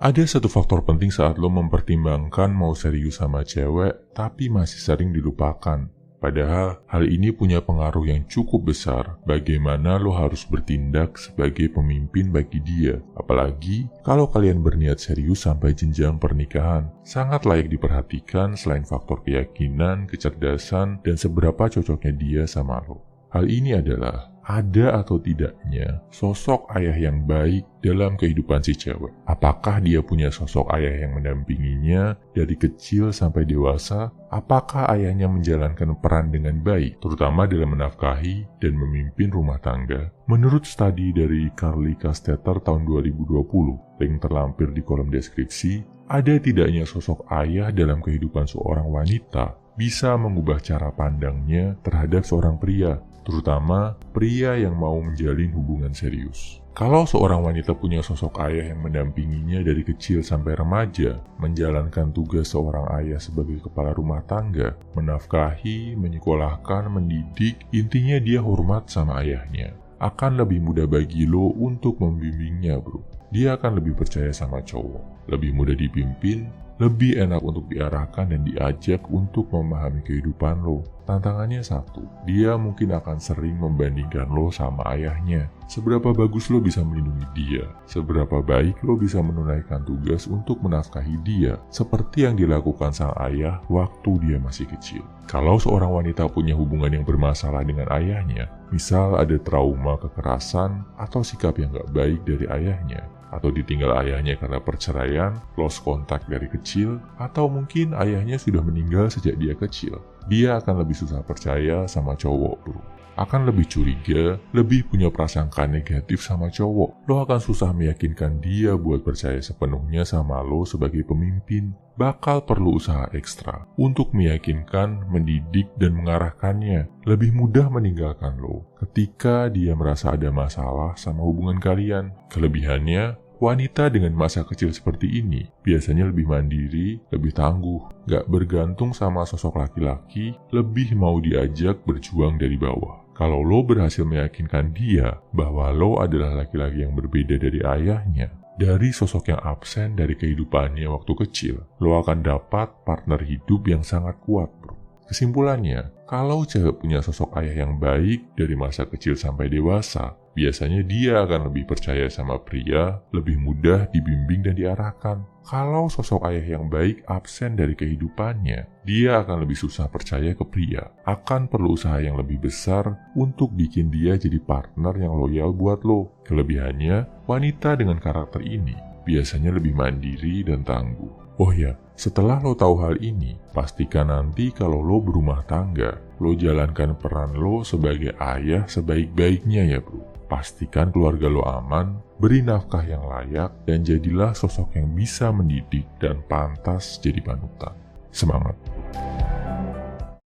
Ada satu faktor penting saat lo mempertimbangkan mau serius sama cewek, tapi masih sering dilupakan. Padahal hal ini punya pengaruh yang cukup besar bagaimana lo harus bertindak sebagai pemimpin bagi dia. Apalagi kalau kalian berniat serius sampai jenjang pernikahan. Sangat layak diperhatikan selain faktor keyakinan, kecerdasan, dan seberapa cocoknya dia sama lo. Hal ini adalah ada atau tidaknya sosok ayah yang baik dalam kehidupan si cewek. Apakah dia punya sosok ayah yang mendampinginya dari kecil sampai dewasa? Apakah ayahnya menjalankan peran dengan baik, terutama dalam menafkahi dan memimpin rumah tangga? Menurut studi dari Carly Castetter tahun 2020, link terlampir di kolom deskripsi, ada tidaknya sosok ayah dalam kehidupan seorang wanita bisa mengubah cara pandangnya terhadap seorang pria, terutama pria yang mau menjalin hubungan serius. Kalau seorang wanita punya sosok ayah yang mendampinginya dari kecil sampai remaja, menjalankan tugas seorang ayah sebagai kepala rumah tangga, menafkahi, menyekolahkan, mendidik, intinya dia hormat sama ayahnya, akan lebih mudah bagi lo untuk membimbingnya, bro. Dia akan lebih percaya sama cowok, lebih mudah dipimpin, lebih enak untuk diarahkan dan diajak untuk memahami kehidupan lo. Tantangannya satu, dia mungkin akan sering membandingkan lo sama ayahnya. Seberapa bagus lo bisa melindungi dia, seberapa baik lo bisa menunaikan tugas untuk menafkahi dia, seperti yang dilakukan sang ayah waktu dia masih kecil. Kalau seorang wanita punya hubungan yang bermasalah dengan ayahnya, misal ada trauma kekerasan atau sikap yang gak baik dari ayahnya, atau ditinggal ayahnya karena perceraian, lost contact dari kecil, atau mungkin ayahnya sudah meninggal sejak dia kecil, dia akan lebih susah percaya sama cowok, bro. Akan lebih curiga, lebih punya prasangka negatif sama cowok. Lo akan susah meyakinkan dia buat percaya sepenuhnya sama lo sebagai pemimpin. Bakal perlu usaha ekstra untuk meyakinkan, mendidik, dan mengarahkannya. Lebih mudah meninggalkan lo ketika dia merasa ada masalah sama hubungan kalian. Kelebihannya, wanita dengan masa kecil seperti ini biasanya lebih mandiri, lebih tangguh, gak bergantung sama sosok laki-laki, lebih mau diajak berjuang dari bawah. Kalau lo berhasil meyakinkan dia bahwa lo adalah laki-laki yang berbeda dari ayahnya, dari sosok yang absen dari kehidupannya waktu kecil, lo akan dapat partner hidup yang sangat kuat, bro. Kesimpulannya, kalau cewek punya sosok ayah yang baik dari masa kecil sampai dewasa, biasanya dia akan lebih percaya sama pria, lebih mudah dibimbing dan diarahkan. Kalau sosok ayah yang baik absen dari kehidupannya, dia akan lebih susah percaya ke pria. Akan perlu usaha yang lebih besar untuk bikin dia jadi partner yang loyal buat lo. Kelebihannya, wanita dengan karakter ini biasanya lebih mandiri dan tangguh. Oh ya, setelah lo tahu hal ini, pastikan nanti kalau lo berumah tangga, lo jalankan peran lo sebagai ayah sebaik-baiknya ya, bro. Pastikan keluarga lo aman, beri nafkah yang layak, dan jadilah sosok yang bisa mendidik dan pantas jadi panutan. Semangat!